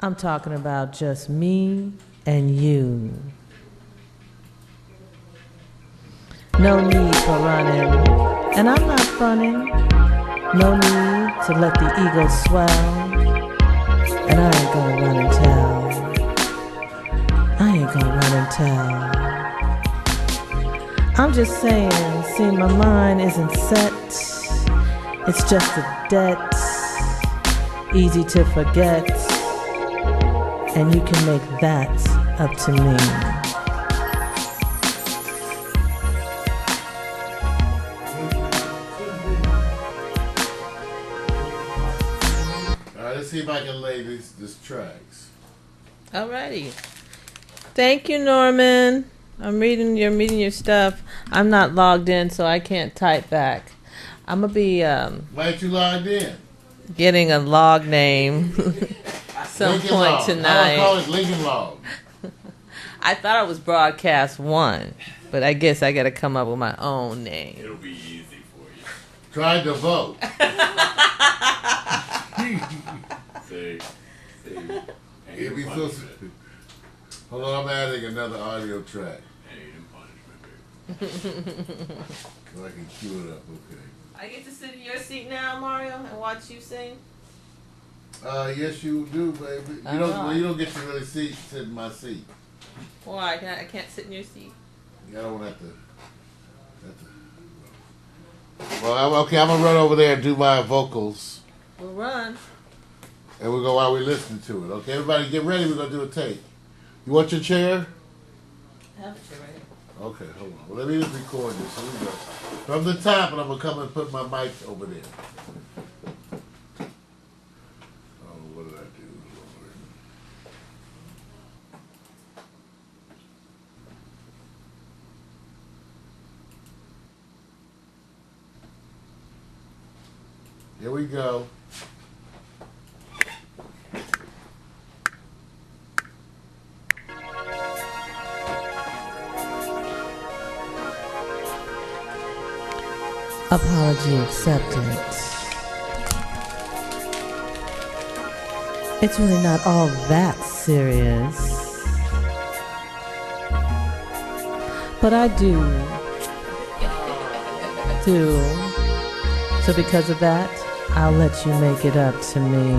I'm talking about just me and you. No need for running, and I'm not funning. No need to let the ego swell, and I ain't gonna run and tell. I ain't gonna run and tell. I'm just saying, see, my mind isn't set. It's just a debt, easy to forget, and you can make that up to me. All right, let's see if I can lay these tracks. Alrighty. Thank you, Norman. You're reading your stuff. I'm not logged in, so I can't type back. I'm gonna be Why ain't you logged in? getting a log name some Lincoln point log. tonight. I would call it Lincoln log. I thought it was broadcast 1, but I guess I gotta come up with my own name. It'll be easy for you. Try DeVeaux. See. It'd be so. Hold on, I'm adding another audio track. Ain't punishment, baby. So I can cue it up, okay. I get to sit in your seat now, Mario, and watch you sing? Yes, you do, baby. You don't get to really sit in my seat. Why? I can't sit in your seat. Yeah, I don't have to. Well, okay, I'm gonna run over there and do my vocals, We'll run. and we'll go while we listen to it. Okay, everybody, get ready. We're gonna do a take. You want your chair? Have it ready. Okay, hold on. Well, let me just record this. Here we go. From the top, and I'm gonna come and put my mic over there. Oh, what did I do, Lord? Here we go. Apology accepted. It's really not all that serious. But I do. So because of that, I'll let you make it up to me.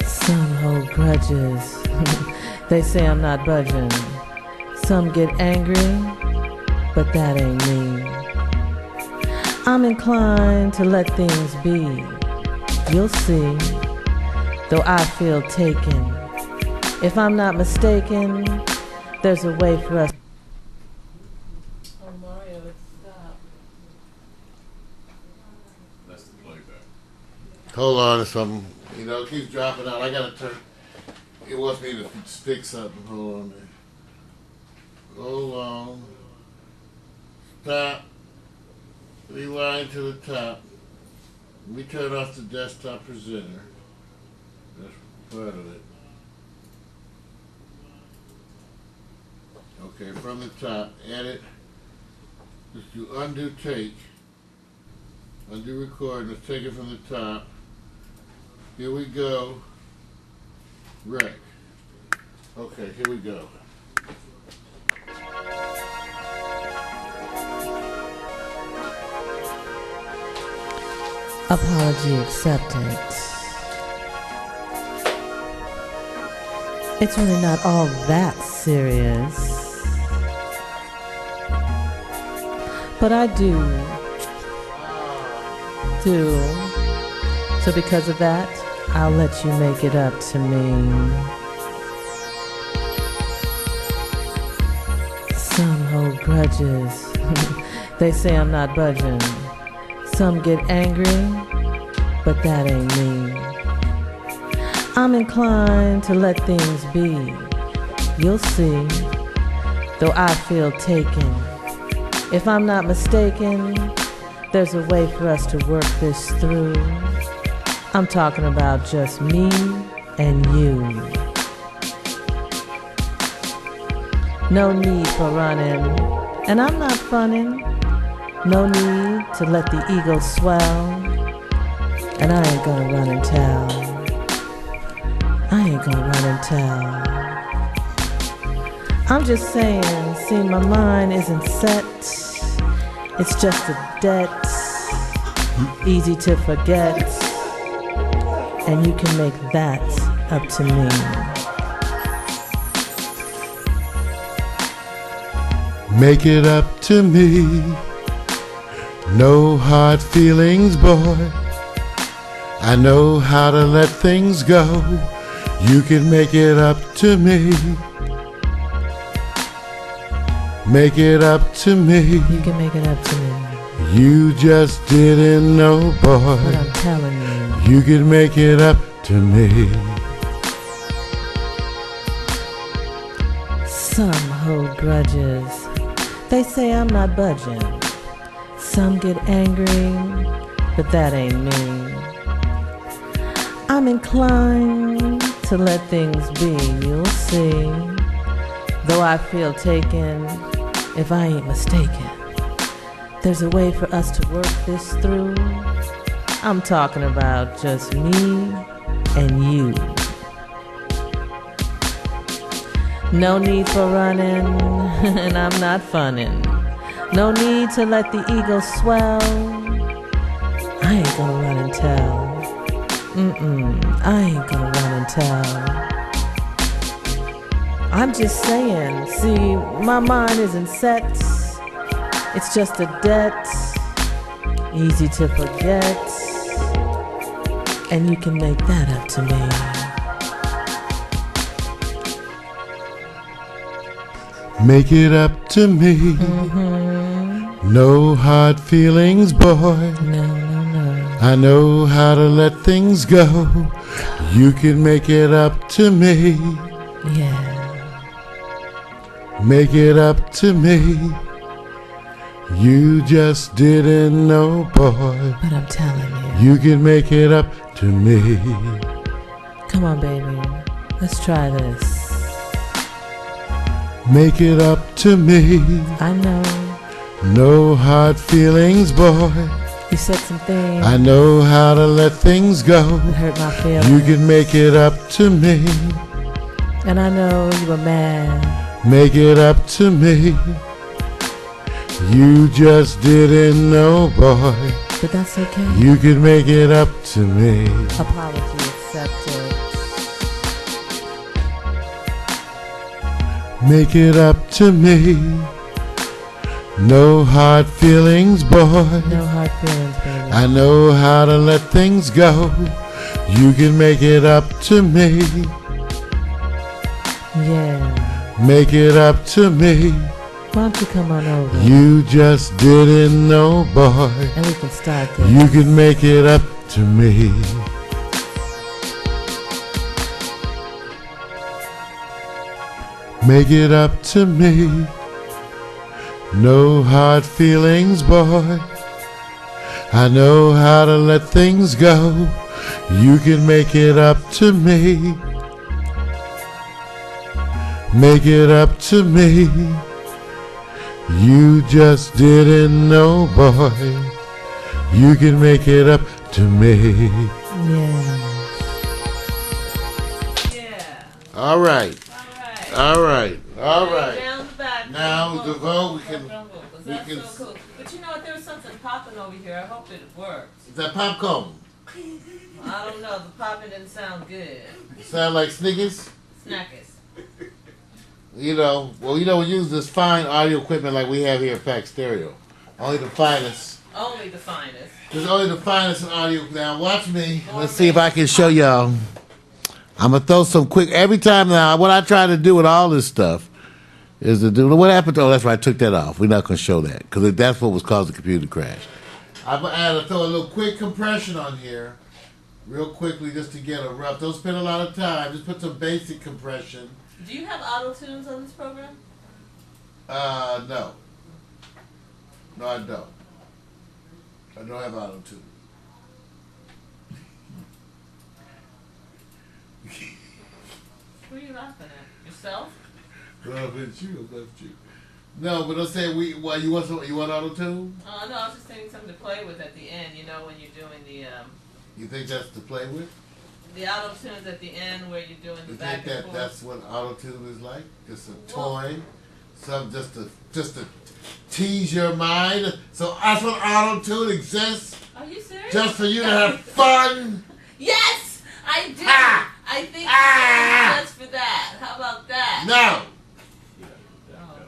Some hold grudges. They say I'm not budging. Some get angry, but that ain't me. I'm inclined to let things be. You'll see, though I feel taken. If I'm not mistaken, there's a way for us. Oh, Mario, it's stopped. That's the playback. Hold on, something. You know, it keeps dropping out. I gotta turn. It wants me to fix something. Hold on, man. Hold on. Stop. Rewind to the top. Let me turn off the desktop presenter. That's part of it. Okay, from the top, edit. Just do undo take. Undo record. Let's take it from the top. Here we go. Rec. Okay, here we go. Apology accepted. It's really not all that serious. But I do. So because of that, I'll let you make it up to me. Some hold grudges. They say I'm not budging. Some get angry, but that ain't me. I'm inclined to let things be. You'll see, though I feel taken. If I'm not mistaken, there's a way for us to work this through. I'm talking about just me and you. No need for running, and I'm not funning. No need to let the ego swell, And I ain't gonna run and tell. I ain't gonna run and tell. I'm just saying, see, my mind isn't set. It's just a debt, easy to forget. And you can make that up to me. Make it up to me. No hard feelings, boy. I know how to let things go. You can make it up to me. Make it up to me. You can make it up to me. You just didn't know, boy. But I'm telling you. You can make it up to me. Some hold grudges. They say I'm not budging. Some get angry, but that ain't me. I'm inclined to let things be, you'll see. Though I feel taken, if I ain't mistaken, there's a way for us to work this through. I'm talking about just me and you. No need for running, and I'm not funning. No need to let the ego swell. I ain't gonna run and tell. I ain't gonna run and tell. I'm just saying, see, my mind isn't set. It's just a debt, easy to forget. And you can make that up to me. Make it up to me. No hard feelings, boy. No. I know how to let things go. You can make it up to me. Yeah. Make it up to me. You just didn't know, boy. But I'm telling you. You can make it up to me. Come on, baby. Let's try this. Make it up to me. I know. No hard feelings, boy. You said some things I know how to let things go. that hurt my feelings. You can make it up to me. And I know you were mad. Make it up to me. You just didn't know, boy. But that's okay. You can make it up to me. Apology accepted. Make it up to me. No hard feelings, boy. No hard feelings, baby. I know how to let things go. You can make it up to me. Yeah. Make it up to me. Why don't you come on over? You just didn't know, boy. And we can start this. You can make it up to me. Make it up to me. No hard feelings, boy. I know how to let things go. You can make it up to me. Make it up to me. You just didn't know, boy. You can make it up to me. Yeah. All right. All right. All right. Down the back. Now, DeVeaux, we can. That's so cool. But you know what? There was something popping over here. I hope it works. Is that popcorn? I don't know. The popping didn't sound good. Sound like Snickers? Snackers. You know, well, we use this fine audio equipment like we have here at Pack Stereo. Only the finest. Only the finest. There's only the finest in audio. Now, watch me. Let's see if I can show y'all. I'm going to throw some quick. Every time now, what I try to do with all this stuff is to do. What happened to. Oh, that's right. I took that off. We're not going to show that because that's what was causing the computer to crash. I had to throw a little quick compression on here real quickly just to get a rough. Don't spend a lot of time. Just put some basic compression. Do you have auto tunes on this program? No. No, I don't. I don't have auto tune. Who are you laughing at? Yourself? No, but don't say we. Well, you want auto tune? No, I was just saying something to play with at the end. You know when you're doing the. You think that's to play with? The auto tune's at the end where you're doing the You back think and that forth. that's what auto tune is like? Just a toy, some just to tease your mind. So that's what auto tune exists. Are you serious? Just for you to have fun. Yes, I do. Ah! I think Ah! it's just for that. How about that? No, Oh.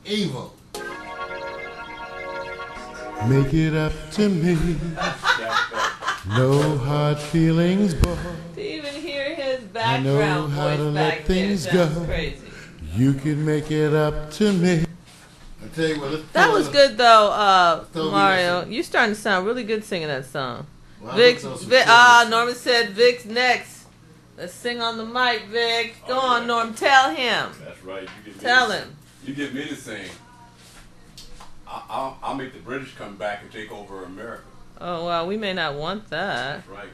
evil. Make it up to me. No hard feelings, boy. To even hear his I know background how to voice let back there things sounds go. crazy. You can make it up to me. I tell you what. That was good though, Throw me Mario. that. You starting to sound really good singing that song. Well, Vic, I'm Norman said Vic's next. Let's sing on the mic, Vic. Go Oh, on, yeah. Norm. Tell him. That's right. You get me Tell to him. sing. You get me to sing. I'll make the British come back and take over America. Oh, well, we may not want that. That's right.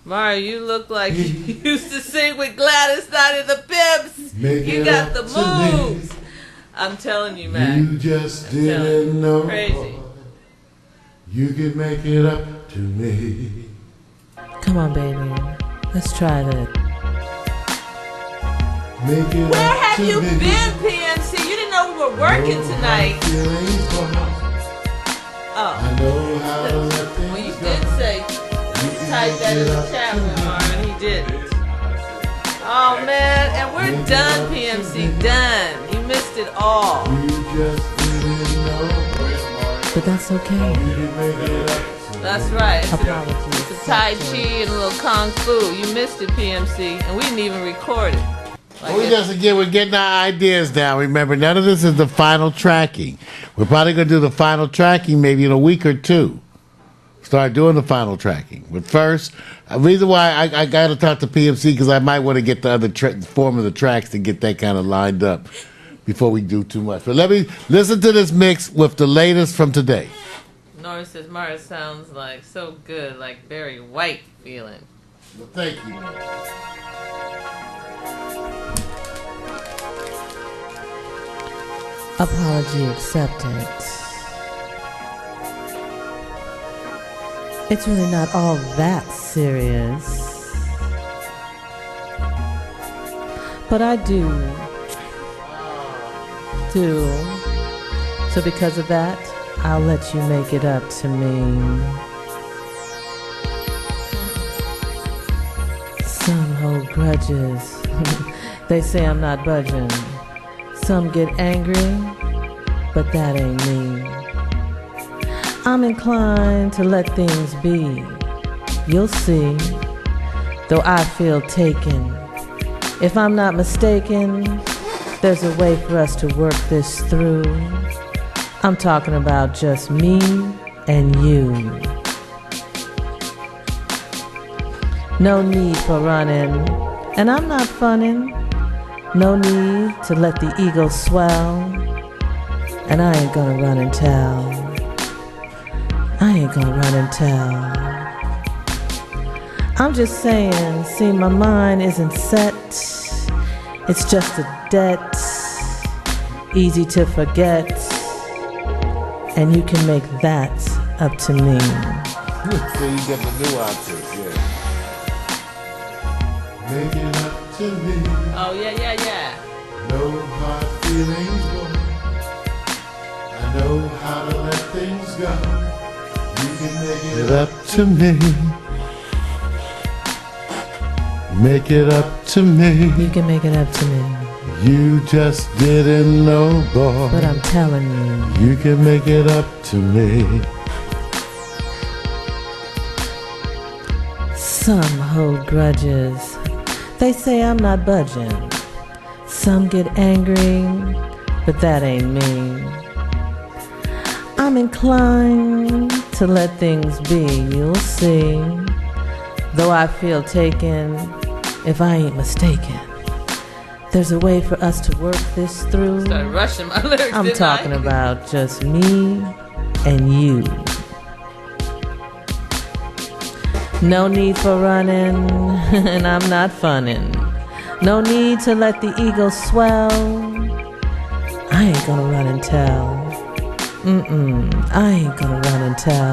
Mario, you look like you used to sing with Gladys Knight and the Pimps. Make You it got up the to me. moves. I'm telling you, man. You just I'm telling you. didn't know. Crazy. You can make it up to me. Come on, baby. Let's try that. Make it Where up have to you me. been, PMC? You didn't know we were working No tonight. hard feelings, boy. Oh. I know how to let things Well, you go. did say You can type make that in it the up chat to room, me. Marvin. He did. This, Oh, man. And we're done, PMC. Done. You missed it all. You just didn't know. But that's okay. You can make it up to me. That's right. Apologies. It's a Tai Chi and a little Kung Fu. You missed it, PMC. And we didn't even record it. Like We just again, we're getting our ideas down. Remember, none of this is the final tracking. We're probably going to do the final tracking maybe in a week or two. Start doing the final tracking. But first, the reason why I got to talk to PMC because I might want to get the other form of the tracks to get that kind of lined up before we do too much. But let me listen to this mix with the latest from today. Nora says Mario sounds like so good, like Barry White feeling. Well, thank you. Apology accepted. It's really not all that serious. But I do. So because of that, I'll let you make it up to me. Some hold grudges. They say I'm not budging. Some get angry, but that ain't me. I'm inclined to let things be. You'll see, though I feel taken. If I'm not mistaken, there's a way for us to work this through. I'm talking about just me and you. No need for running, and I'm not funning. No need to let the ego swell, and I ain't gonna run and tell. I ain't gonna run and tell. I'm just saying, see, my mind isn't set. It's just a debt, easy to forget, and you can make that up to me. So you get the nuances, yeah. Make it up to me. Oh, yeah. No hard feelings, boy. I know how to let things go. You can make it up to me. Make it up to me. You can make it up to me, You just didn't know, boy. but I'm telling you. You can make it up to me. Some hold grudges. They say I'm not budging. Some get angry, but that ain't me. I'm inclined to let things be, you'll see. Though I feel taken, if I ain't mistaken, there's a way for us to work this through. Started rushing my lyrics. I'm didn't talking I? about just me and you. No need for running, and I'm not funning. No need to let the ego swell. I ain't gonna run and tell. I ain't gonna run and tell.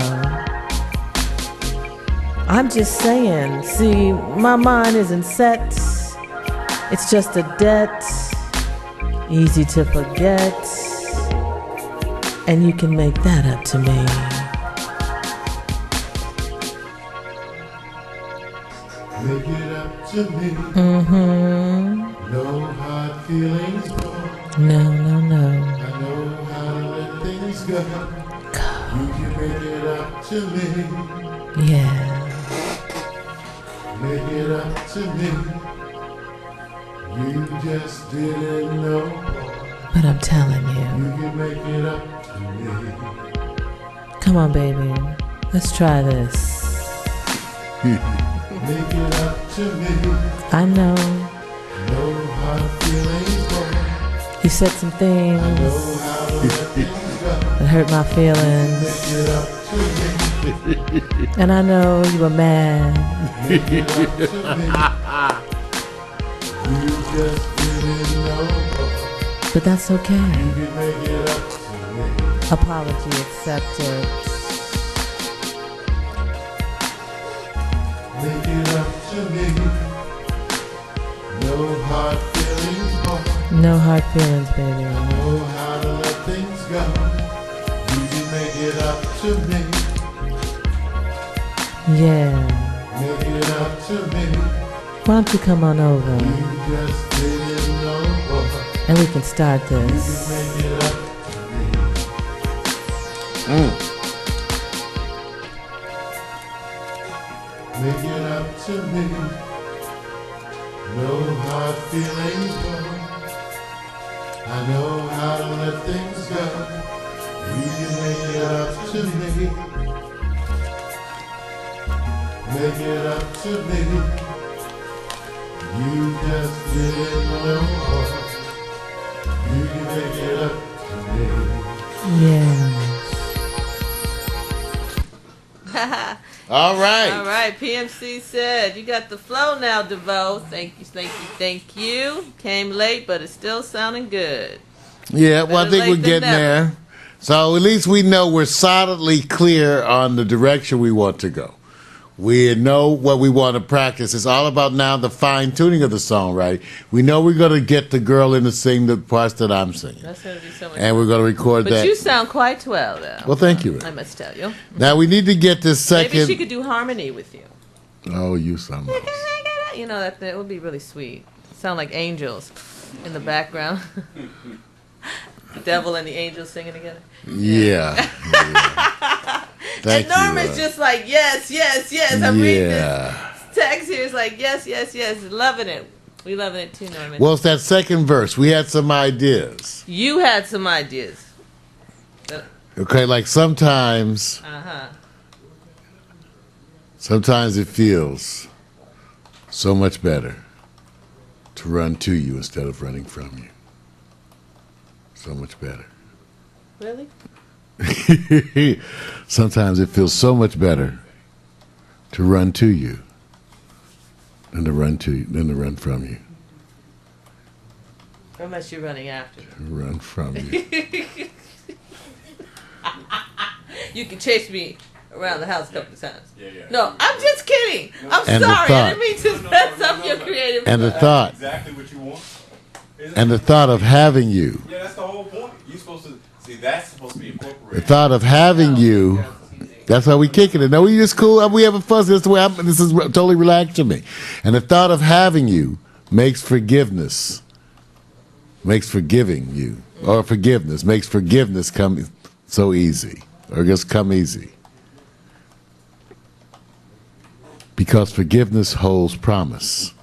I'm just saying, see, my mind isn't set. It's just a debt, easy to forget. And you can make that up to me. Make it up to me. Mm-hmm. No hard feelings, boy. No, no, no. I know how to let things go. You can make it up to me. Yeah. Make it up to me. You just didn't know. But I'm telling you. You can make it up to me. Come on, baby. Let's try this. Make it up to me. I know. No hard feelings, boy. You said some things I know how to let things go. that hurt my feelings. Make it up to me. And I know you were mad. Make it up to me. You just didn't know. But that's okay. You can make it up to me. Apology accepted. Make it up to me. No hard feelings, boy. No hard feelings, baby. Know how to let things go. You can make it up to me. Yeah. Make it up to me. Why don't you come on over You just didn't know, boy. and we can start You this. can make it up to me. Make it up to me. No hard feelings, boy. I know how to let things go. You can make it up to me. Make it up to me. You just didn't know. You can make it up to me. Yeah. All right. All right, PMC said, you got the flow now, DeVeaux. Thank you, thank you, thank you. Came late, but it's still sounding good. Yeah, well, I Better think late we're than getting never. there. So at least we know we're solidly clear on the direction we want to go. We know what we want to practice. It's all about now the fine tuning of the song, right? We know we're going to get the girl in to sing the parts that I'm singing. That's going to be so much And we're going to record But that. you sound quite well, though. Well, thank you. I must tell you. Now we need to get this second. Maybe she could do harmony with you. Oh, you some else. You know, that would be really sweet. Sound like angels in the background. The devil and the angels singing together. Yeah. Thank And Norman's you. just like, yes, yes, yes. I'm reading Yeah. this text here. It's like, yes, yes, yes. Loving it. We loving it too, Norman. Well, it's that second verse. We had some ideas. You had some ideas. Okay, like sometimes it feels so much better to run to you instead of running from you. So much better. Really? Sometimes it feels so much better to run to you than to run from you. Unless you're running after. Run from you. You can chase me around the house a couple of times. Yeah. No, I'm just kidding. I'm And the sorry. I thought- didn't mean to mess up your creative. And the That's thought exactly what you want. Isn't and it? the thought of having you. Yeah, that's the whole point. You're supposed to see. That's supposed to be The incorporated. thought of having you. That's how we kicking it. No, we just cool. We having fun. This is the way this is totally relaxed to me. And the thought of having you makes forgiving you, or forgiveness makes forgiveness come so easy, or just come easy. Because forgiveness holds promise.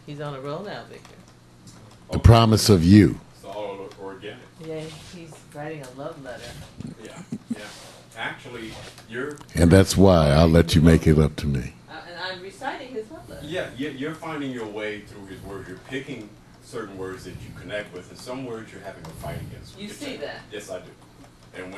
He's on a roll now, Victor. The promise of you. It's all organic. Yeah, he's writing a love letter. Yeah. Actually, you're. And that's why I'll let you make it up to me. And I'm reciting his love letter. Yeah, you're finding your way through his words. You're picking certain words that you connect with, and some words you're having a fight against. You see that? Yes, I do. And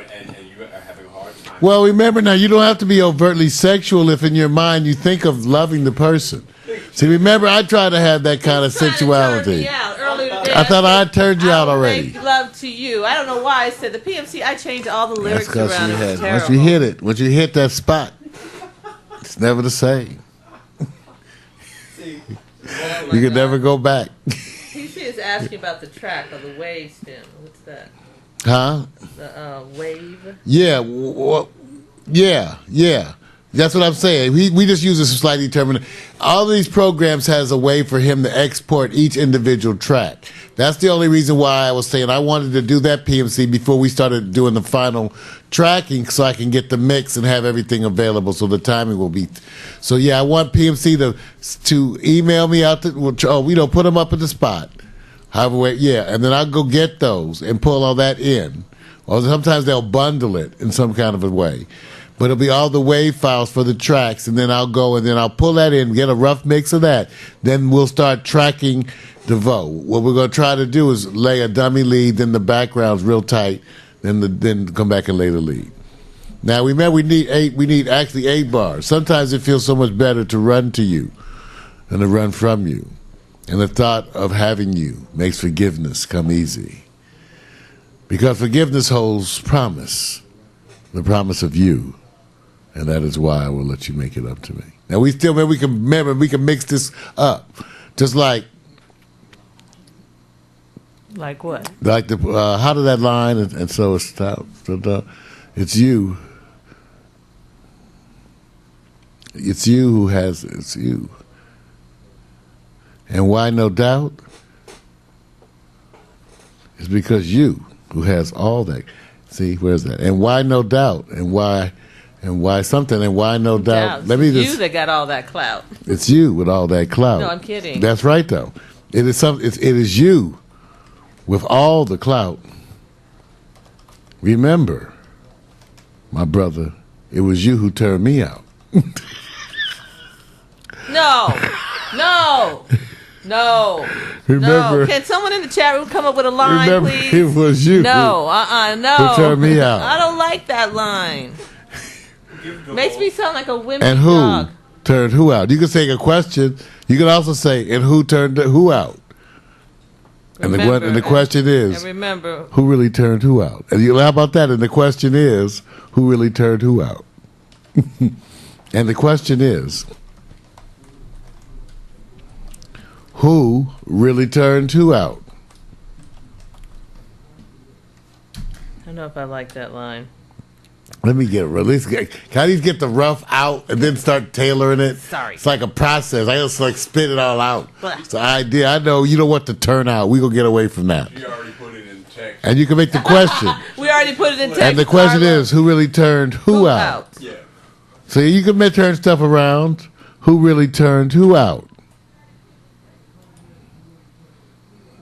you are having a hard time. Well, remember now, you don't have to be overtly sexual if in your mind you think of loving the person. See, remember, I try to have that kind of Trying to turn sensuality. me out earlier today. I thought I turned you out already. Make love to you. I don't know why I said the PMC. I changed all the lyrics around. It was terrible. Once you hit that spot, it's never the same. You can never go back. PC is asking about the track of the wave stem. What's that? Huh? The wave. Yeah. Yeah. That's what I'm saying. We just use a slightly terminal. All these programs has a way for him to export each individual track. That's the only reason why I was saying I wanted to do that PMC before we started doing the final tracking, so I can get the mix and have everything available, so the timing will be. So yeah, I want PMC to email me out. Put them up at the spot. However, and then I'll go get those and pull all that in. Or sometimes they'll bundle it in some kind of a way. But it'll be all the wave files for the tracks, and then I'll go and then I'll pull that in, get a rough mix of that. Then we'll start tracking DeVeaux. What we're going to try to do is lay a dummy lead, then the background's real tight, then come back and lay the lead. Now remember, we need actually 8 bars. Sometimes it feels so much better to run to you than to run from you. And the thought of having you makes forgiveness come easy. Because forgiveness holds promise, the promise of you. And that is why I will let you make it up to me. Now we can mix this up, just like what? Like the how did that line and so it's it's you. It's you who has it's you. And why no doubt? It's because you who has all that. See, where's that? And why no doubt? And why something? And why no doubt? Let me just. You that got all that clout. It's you with all that clout. No, I'm kidding. That's right, though. It is you with all the clout. Remember, my brother, it was you who turned me out. No. Remember, no. Can someone in the chat room come up with a line, please? It was you. No, no. Who turned me out. I don't like that line. Makes me sound like a women and who dog. Turned who out? You can say a question. You can also say, and who turned who out? Remember, and the question is, remember, who really turned who out? And how about that? And the question is, who really turned who out? And the question is, who really turned who out? I don't know if I like that line. Let me get can I just get the rough out and then start tailoring it? Sorry. It's like a process. I just spit it all out. It's an idea. I know you don't want to turn out. We're going to get away from that. You already put it in text. And you can make the question. We already put it in text. And the question is, who really turned who out? Yeah. So you can turn stuff around. Who really turned who out?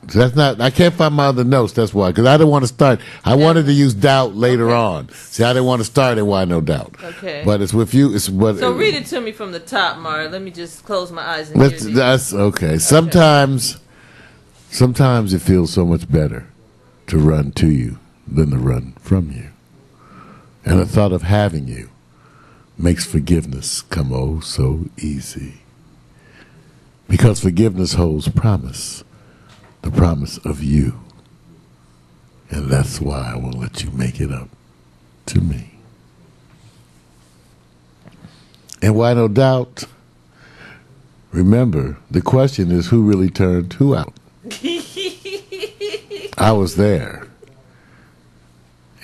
So that's not. I can't find my other notes. That's why, because I didn't want to start. I wanted to use doubt later on. See, I didn't want to start at why no doubt. Okay. But it's with you. It's what. So read it to me from the top, Mara. Let me just close my eyes and hear these. That's okay. Sometimes it feels so much better to run to you than to run from you, and the thought of having you makes forgiveness come oh so easy. Because forgiveness holds promise. The promise of you. And that's why I will let you make it up to me. And why no doubt? Remember, the question is who really turned who out? I was there.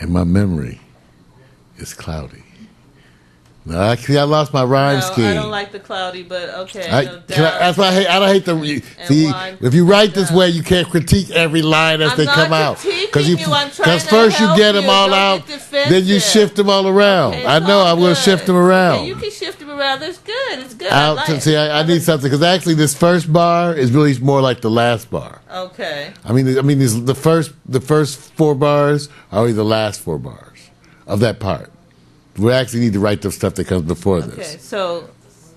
And my memory is cloudy. No, actually, I lost my rhyme scheme. I don't like the cloudy, but okay. That's why I don't hate the. See, if you write this way, you can't critique every line as they come out. Because first you get them all out, then you shift them all around. Okay, I know I'm going to shift them around. Okay, you can shift them around. That's good. It's good. I need something because actually this first bar is really more like the last bar. Okay. I mean, the first 4 bars are really the last 4 bars of that part. We actually need to write the stuff that comes before this. But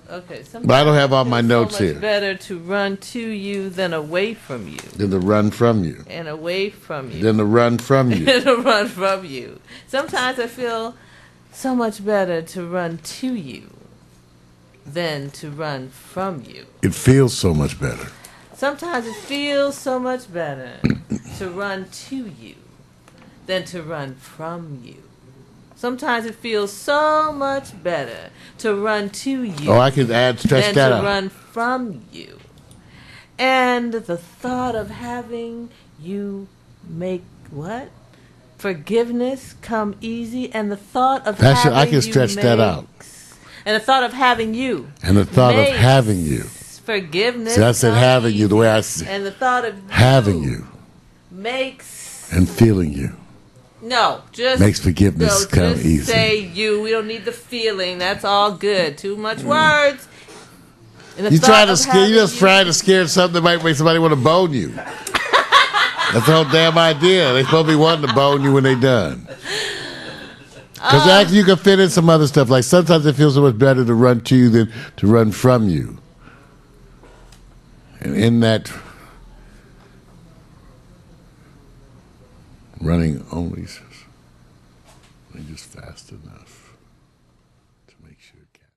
I don't have all my notes here. It's better to run to you than away from you. Than to run from you. And away from you. Than to run from you. Than to run from you. Sometimes I feel so much better to run to you than to run from you. It feels so much better. Sometimes it feels so much better to run to you than to run from you. Sometimes it feels so much better to run to you Oh, I could stretch than that to out. run from you. And the thought of having you make what? Forgiveness come easy, and the thought of having I can you stretch that out. And the thought of having you. And the thought of makes having you. Forgiveness. See, I said come having you the way I easy. said. And the thought of Having you makes and feeling you. no, just Makes forgiveness come just easy. say you. We don't need the feeling. That's all good. Too much words. And the You thought trying to of scare? You having just trying to scare something that might make somebody want to bone you. That's the whole damn idea. They supposed to be wanting to bone you when they done. Because actually, you can fit in some other stuff. Like sometimes it feels so much better to run to you than to run from you. And in that running only just fast enough.